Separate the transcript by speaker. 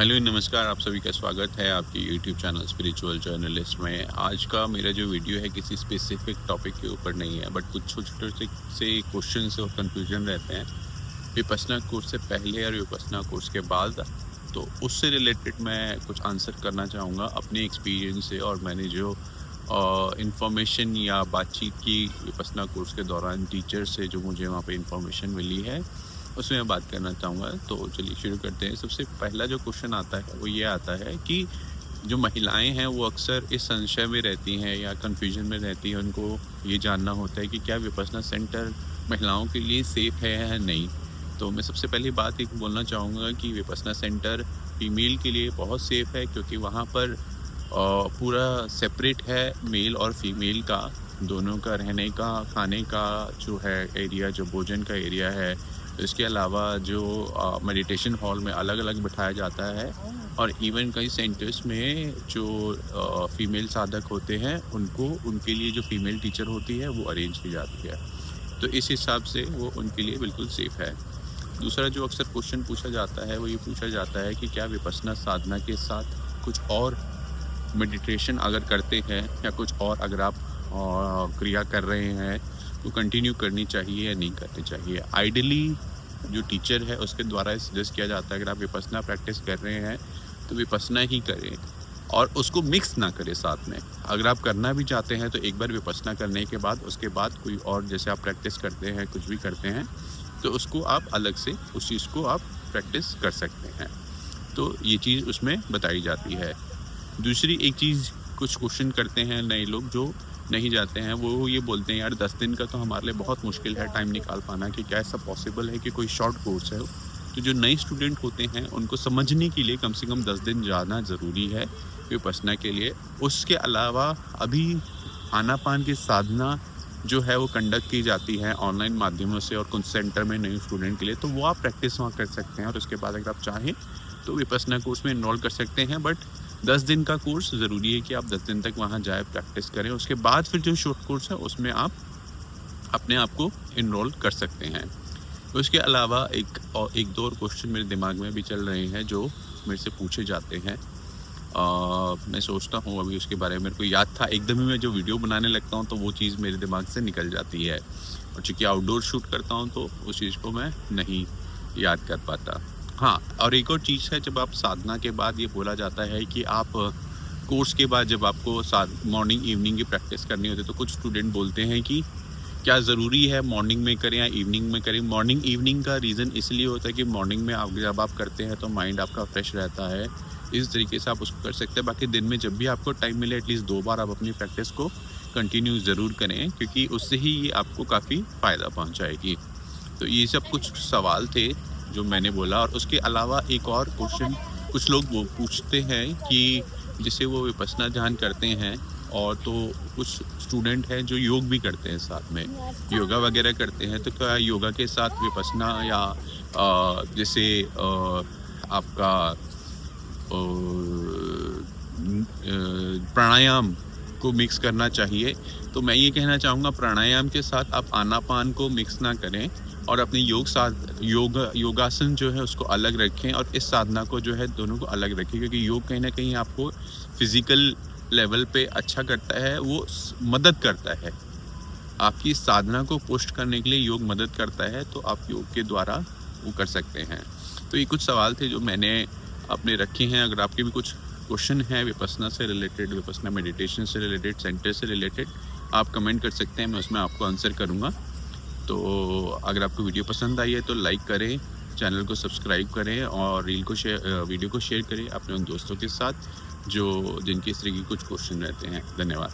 Speaker 1: Hello नमस्कार, आप सभी का स्वागत है आपके यूट्यूब चैनल स्पिरिचुअल जर्नलिस्ट में। आज का मेरा जो वीडियो है किसी स्पेसिफिक टॉपिक के ऊपर नहीं है, बट कुछ छोटे से क्वेश्चंस और कंफ्यूजन रहते हैं विपश्यना कोर्स से पहले और विपश्यना कोर्स के बाद। तो उससे रिलेटेड मैं कुछ आंसर करना चाहूँगा अपने एक्सपीरियंस से, और मैंने जो इंफॉर्मेशन या बातचीत की विपश्यना कोर्स के दौरान टीचर से जो मुझे वहाँ पे इंफॉर्मेशन मिली है उसमें मैं बात करना चाहूँगा। तो चलिए शुरू करते हैं। सबसे पहला जो क्वेश्चन आता है वो ये आता है कि जो महिलाएं हैं वो अक्सर इस संशय में रहती हैं या कन्फ्यूजन में रहती हैं। उनको ये जानना होता है कि क्या विपश्यना सेंटर महिलाओं के लिए सेफ़ है या नहीं। तो मैं सबसे पहली बात एक बोलना चाहूँगा कि विपश्यना सेंटर फ़ीमेल के लिए बहुत सेफ़ है, क्योंकि वहाँ पर पूरा सेपरेट है मेल और फीमेल का, दोनों का रहने का, खाने का जो है एरिया, जो भोजन का एरिया है। इसके अलावा जो मेडिटेशन हॉल में अलग अलग बिठाया जाता है, और इवन कई सेंटर्स में जो फीमेल साधक होते हैं उनके लिए जो फीमेल टीचर होती है वो अरेंज की जाती है। तो इस हिसाब से वो उनके लिए बिल्कुल सेफ़ है। दूसरा जो अक्सर क्वेश्चन पूछा जाता है वो ये पूछा जाता है कि क्या विपश्यना साधना के साथ कुछ और मेडिटेशन अगर करते हैं या कुछ और अगर आप क्रिया कर रहे हैं तो कंटिन्यू करनी चाहिए या नहीं करनी चाहिए। आइडियली जो टीचर है उसके द्वारा सजेस्ट किया जाता है अगर आप विपश्यना प्रैक्टिस कर रहे हैं तो विपश्यना ही करें, और उसको मिक्स ना करें साथ में। अगर आप करना भी चाहते हैं तो एक बार विपश्यना करने के बाद उसके बाद कोई और जैसे आप प्रैक्टिस करते हैं, कुछ भी करते हैं, तो उसको आप अलग से उस चीज़ को आप प्रैक्टिस कर सकते हैं। तो ये चीज़ उसमें बताई जाती है। दूसरी एक चीज़ कुछ क्वेश्चन करते हैं नए लोग जो नहीं जाते हैं, वो ये बोलते हैं यार 10 दिन का तो हमारे लिए बहुत मुश्किल है टाइम निकाल पाना, कि क्या ऐसा पॉसिबल है कि कोई शॉर्ट कोर्स है। तो जो नए स्टूडेंट होते हैं उनको समझने के लिए कम से कम 10 दिन जाना ज़रूरी है विपश्यना के लिए। उसके अलावा अभी आनापान की साधना जो है वो कंडक्ट की जाती है ऑनलाइन माध्यमों से और कुछ सेंटर में नए स्टूडेंट के लिए, तो वो आप प्रैक्टिस वहाँ कर सकते हैं, और उसके बाद अगर आप चाहें तो विपश्यना कोर्स में इनरोल कर सकते हैं। बट 10 दिन का कोर्स ज़रूरी है कि आप 10 दिन तक वहाँ जाए, प्रैक्टिस करें। उसके बाद फिर जो शॉर्ट कोर्स है उसमें आप अपने आप को इनरोल कर सकते हैं। उसके अलावा एक दो और क्वेश्चन मेरे दिमाग में भी चल रहे हैं जो मेरे से पूछे जाते हैं। मैं सोचता हूँ अभी उसके बारे में, मेरे को याद था एकदम ही मैं जो वीडियो बनाने लगता हूँ तो वो चीज़ मेरे दिमाग से निकल जाती है, और चूँकि आउटडोर शूट करता हूँ तो उस चीज़ को मैं नहीं याद कर पाता। हाँ, और एक और चीज़ है, जब आप साधना के बाद ये बोला जाता है कि आप कोर्स के बाद जब आपको मॉर्निंग इवनिंग की प्रैक्टिस करनी होती है, तो कुछ स्टूडेंट बोलते हैं कि क्या ज़रूरी है मॉर्निंग में करें या इवनिंग में करें। मॉर्निंग इवनिंग का रीज़न इसलिए होता है कि मॉर्निंग में जब आप करते हैं तो माइंड आपका फ्रेश रहता है, इस तरीके से आप उसको कर सकते हैं। बाकी दिन में जब भी आपको टाइम मिले एटलीस्ट 2 बार आप अपनी प्रैक्टिस को कंटिन्यू ज़रूर करें, क्योंकि उससे ही ये आपको काफ़ी फ़ायदा पहुँचाएगी। तो ये सब कुछ सवाल थे जो मैंने बोला। और उसके अलावा एक और क्वेश्चन कुछ लोग वो पूछते हैं कि जैसे वो विपश्यना ध्यान करते हैं, और तो कुछ स्टूडेंट हैं जो योग भी करते हैं, साथ में योगा वगैरह करते हैं, तो क्या योगा के साथ विपश्यना या जैसे आपका प्राणायाम को मिक्स करना चाहिए। तो मैं ये कहना चाहूँगा प्राणायाम के साथ आप आनापान को मिक्स ना करें, और अपने योगासन जो है उसको अलग रखें, और इस साधना को जो है दोनों को अलग रखें, क्योंकि योग कहीं ना कहीं आपको फिज़िकल लेवल पे अच्छा करता है, वो मदद करता है आपकी साधना को पुष्ट करने के लिए। योग मदद करता है, तो आप योग के द्वारा वो कर सकते हैं। तो ये कुछ सवाल थे जो मैंने अपने रखे हैं। अगर आपके भी कुछ क्वेश्चन हैं विपश्यना से रिलेटेड, विपश्यना मेडिटेशन से रिलेटेड, सेंटर से रिलेटेड, आप कमेंट कर सकते हैं, मैं उसमें आपको आंसर करूँगा। तो अगर आपको वीडियो पसंद आई है तो लाइक करें, चैनल को सब्सक्राइब करें, और वीडियो को शेयर करें अपने उन दोस्तों के साथ जिनके इस तरह के कुछ क्वेश्चन रहते हैं। धन्यवाद।